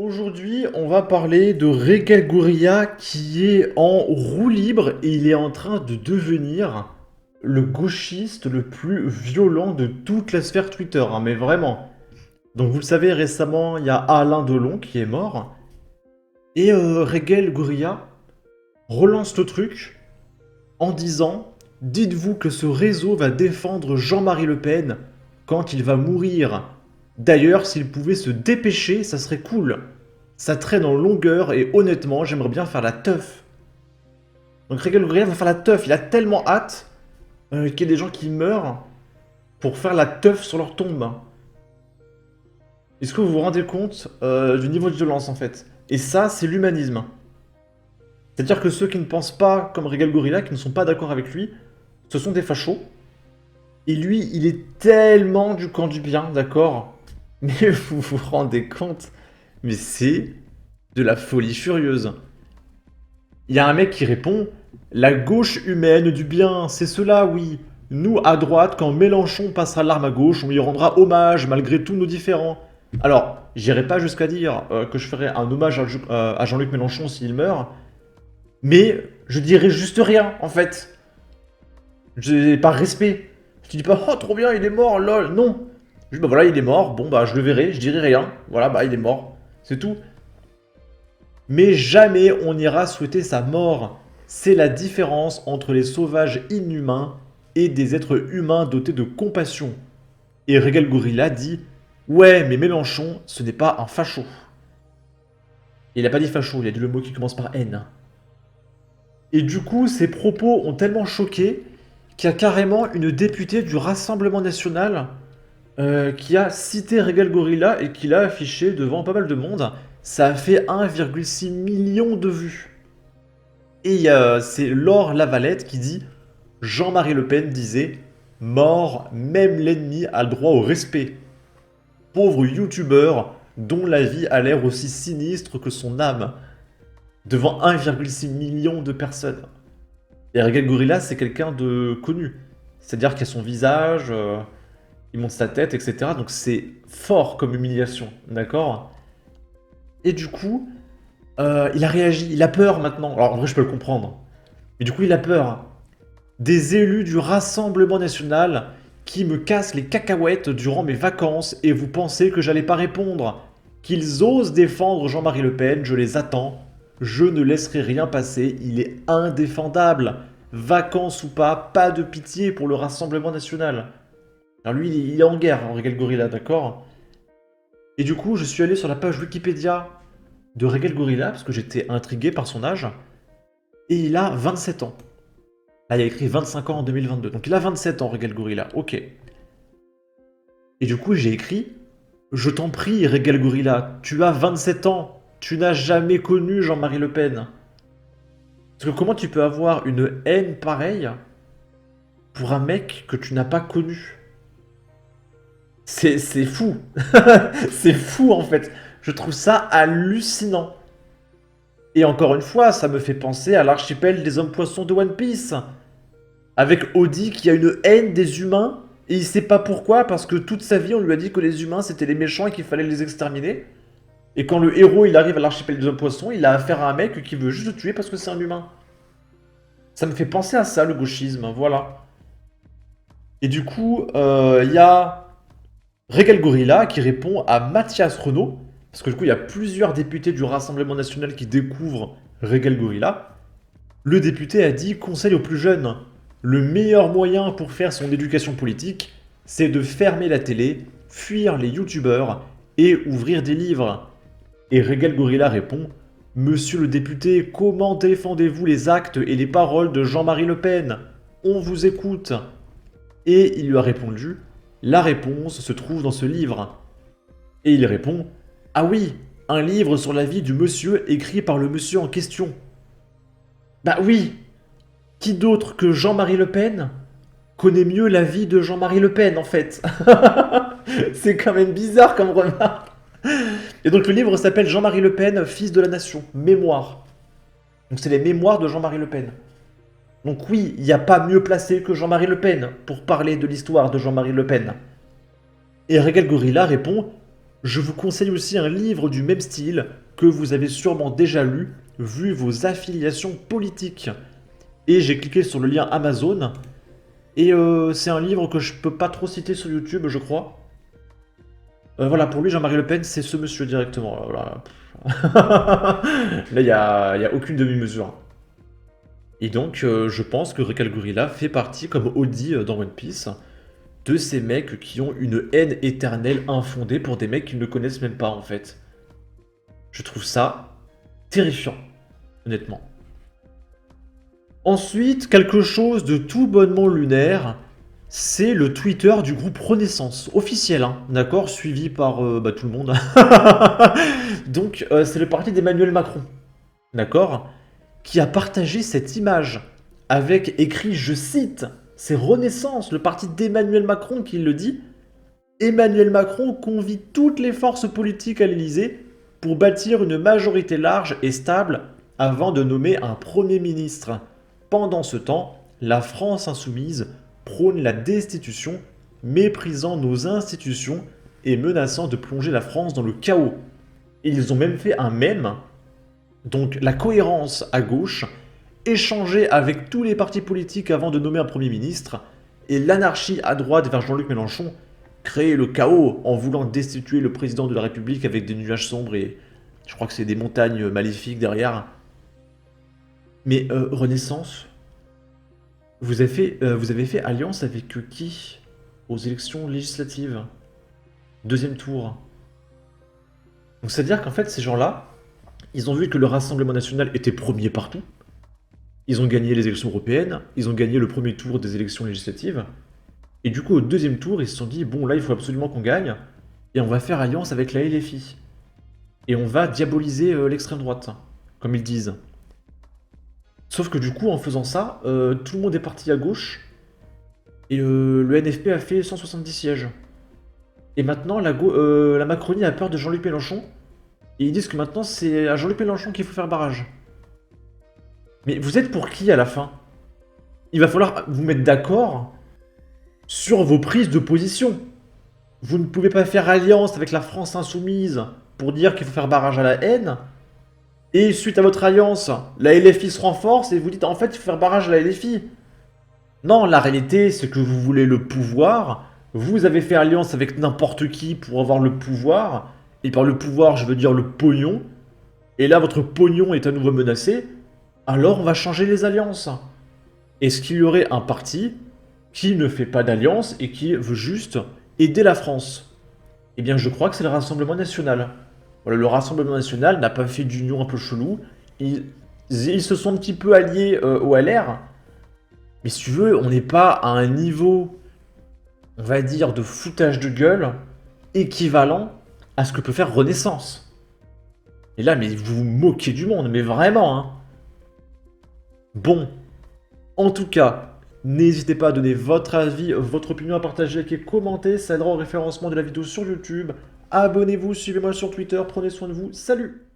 Aujourd'hui, on va parler de Regal Gurria qui est en roue libre et il est en train de devenir le gauchiste le plus violent de toute la sphère Twitter, hein, mais vraiment. Donc vous le savez, récemment, il y a Alain Delon qui est mort et Regal Gurria relance le truc en disant: dites-vous que ce réseau va défendre Jean-Marie Le Pen quand il va mourir. D'ailleurs, s'il pouvait se dépêcher, ça serait cool. Ça traîne en longueur et honnêtement, j'aimerais bien faire la teuf. Donc Regal Gurria va faire la teuf. Il a tellement hâte qu'il y ait des gens qui meurent pour faire la teuf sur leur tombe. Est-ce que vous vous rendez compte du niveau de violence en fait? Et ça, c'est l'humanisme. C'est-à-dire que ceux qui ne pensent pas comme Regal Gurria, qui ne sont pas d'accord avec lui, ce sont des fachos. Et lui, il est tellement du camp du bien, d'accord? Mais vous vous rendez compte? Mais c'est de la folie furieuse. Il y a un mec qui répond: la gauche humaine du bien, c'est cela, oui. Nous, à droite, quand Mélenchon passera l'arme à gauche, on lui rendra hommage malgré tous nos différends. Alors, j'irai pas jusqu'à dire que je ferai un hommage à Jean-Luc Mélenchon s'il meurt, mais je dirai juste rien, en fait. Par respect. Je te dis pas: oh, trop bien, il est mort, lol. Non. Juste, bah voilà, il est mort, bon, bah je le verrai, je dirai rien. Voilà, bah il est mort. C'est tout. Mais jamais on n'ira souhaiter sa mort. C'est la différence entre les sauvages inhumains et des êtres humains dotés de compassion. Et Regal Gorilla dit: ouais, mais Mélenchon, ce n'est pas un facho. Il n'a pas dit facho, il a dit le mot qui commence par N. Et du coup, ses propos ont tellement choqué qu'il y a carrément une députée du Rassemblement National qui a cité Regal Gorilla et qui l'a affiché devant pas mal de monde. Ça a fait 1,6 million de vues. Et c'est Laure Lavalette qui dit: Jean-Marie Le Pen disait: mort, même l'ennemi a le droit au respect. Pauvre youtubeur dont la vie a l'air aussi sinistre que son âme. Devant 1,6 million de personnes. Et Regal Gorilla, c'est quelqu'un de connu. C'est-à-dire qu'il a son visage, il monte sa tête, etc. Donc c'est fort comme humiliation, d'accord? Et du coup, il a réagi, il a peur maintenant. Alors en vrai, je peux le comprendre. Mais du coup, il a peur. Des élus du Rassemblement National qui me cassent les cacahuètes durant mes vacances et vous pensez que j'allais pas répondre. Qu'ils osent défendre Jean-Marie Le Pen, je les attends. Je ne laisserai rien passer, il est indéfendable. Vacances ou pas de pitié pour le Rassemblement National. Alors lui, il est en guerre, hein, Regal Gorilla, d'accord? Et du coup, je suis allé sur la page Wikipédia de Regal Gorilla, parce que j'étais intrigué par son âge, et il a 27 ans. Là, il y a écrit 25 ans en 2022. Donc il a 27 ans, Regal Gorilla. Ok. Et du coup, j'ai écrit: je t'en prie, Regal Gorilla, tu as 27 ans. Tu n'as jamais connu Jean-Marie Le Pen. Parce que comment tu peux avoir une haine pareille pour un mec que tu n'as pas connu? C'est fou. C'est fou, en fait. Je trouve ça hallucinant. Et encore une fois, ça me fait penser à l'archipel des hommes poissons de One Piece. Avec Audi qui a une haine des humains, et il sait pas pourquoi, parce que toute sa vie on lui a dit que les humains c'était les méchants et qu'il fallait les exterminer. Et quand le héros il arrive à l'archipel des hommes poissons, il a affaire à un mec qui veut juste le tuer parce que c'est un humain. Ça me fait penser à ça, le gauchisme, voilà. Et du coup, il y a Regal Gorilla qui répond à Mathias Renault, parce que du coup il y a plusieurs députés du Rassemblement National qui découvrent Regal Gorilla. Le député a dit: conseil aux plus jeunes, le meilleur moyen pour faire son éducation politique, c'est de fermer la télé, fuir les youtubeurs et ouvrir des livres. Et Regal Gorilla répond: monsieur le député, comment défendez-vous les actes et les paroles de Jean-Marie Le Pen? On vous écoute. Et il lui a répondu: la réponse se trouve dans ce livre. Et il répond: ah oui, un livre sur la vie du monsieur écrit par le monsieur en question. Bah oui, qui d'autre que Jean-Marie Le Pen connaît mieux la vie de Jean-Marie Le Pen, en fait? C'est quand même bizarre comme remarque. Et donc le livre s'appelle Jean-Marie Le Pen, fils de la nation, mémoire. Donc c'est les mémoires de Jean-Marie Le Pen. Donc oui, il n'y a pas mieux placé que Jean-Marie Le Pen pour parler de l'histoire de Jean-Marie Le Pen. Et Regal Gorilla répond: Je vous conseille aussi un livre du même style que vous avez sûrement déjà lu, vu vos affiliations politiques. Et j'ai cliqué sur le lien Amazon, et c'est un livre que je peux pas trop citer sur YouTube, je crois. Voilà, pour lui, Jean-Marie Le Pen, c'est ce monsieur directement. Voilà. Là, il y a aucune demi-mesure. Et donc, je pense que Rekal Gorilla fait partie, comme Audi dans One Piece, de ces mecs qui ont une haine éternelle infondée pour des mecs qu'ils ne connaissent même pas, en fait. Je trouve ça terrifiant, honnêtement. Ensuite, quelque chose de tout bonnement lunaire, c'est le Twitter du groupe Renaissance, officiel, hein, d'accord, suivi par tout le monde. Donc, c'est le parti d'Emmanuel Macron, d'accord, qui a partagé cette image avec écrit, je cite, c'est Renaissance, le parti d'Emmanuel Macron qui le dit. Emmanuel Macron convie toutes les forces politiques à l'Élysée pour bâtir une majorité large et stable avant de nommer un Premier ministre. Pendant ce temps, la France insoumise prône la destitution, méprisant nos institutions et menaçant de plonger la France dans le chaos. Ils ont même fait un mème, donc la cohérence à gauche, échanger avec tous les partis politiques avant de nommer un Premier ministre, et l'anarchie à droite vers Jean-Luc Mélenchon, créer le chaos en voulant destituer le président de la République avec des nuages sombres et je crois que c'est des montagnes maléfiques derrière. Mais Renaissance, vous avez fait alliance avec qui aux élections législatives? Deuxième tour. Donc c'est-à-dire qu'en fait ces gens-là, ils ont vu que le Rassemblement National était premier partout. Ils ont gagné les élections européennes, ils ont gagné le premier tour des élections législatives. Et du coup, au deuxième tour, ils se sont dit, bon, là, il faut absolument qu'on gagne, et on va faire alliance avec la LFI. Et on va diaboliser l'extrême droite, comme ils disent. Sauf que du coup, en faisant ça, tout le monde est parti à gauche, et le NFP a fait 170 sièges. Et maintenant, la Macronie a peur de Jean-Luc Mélenchon, et ils disent que maintenant, c'est à Jean-Luc Mélenchon qu'il faut faire barrage. Mais vous êtes pour qui à la fin? Il va falloir vous mettre d'accord sur vos prises de position. Vous ne pouvez pas faire alliance avec la France insoumise pour dire qu'il faut faire barrage à la haine. Et suite à votre alliance, la LFI se renforce et vous dites en fait il faut faire barrage à la LFI. Non, la réalité c'est que vous voulez le pouvoir. Vous avez fait alliance avec n'importe qui pour avoir le pouvoir. Et par le pouvoir, je veux dire le pognon. Et là, votre pognon est à nouveau menacé. Alors on va changer les alliances. Est-ce qu'il y aurait un parti qui ne fait pas d'alliance et qui veut juste aider la France? Eh bien, je crois que c'est le Rassemblement National. Voilà, le Rassemblement National n'a pas fait d'union un peu chelou. Ils se sont un petit peu alliés au LR. Mais si tu veux, on n'est pas à un niveau, on va dire, de foutage de gueule équivalent à ce que peut faire Renaissance. Et là, mais vous vous moquez du monde, mais vraiment, hein. Bon, en tout cas, n'hésitez pas à donner votre avis, votre opinion, à partager, à commenter, ça aidera au référencement de la vidéo sur YouTube. Abonnez-vous, suivez-moi sur Twitter, prenez soin de vous, salut!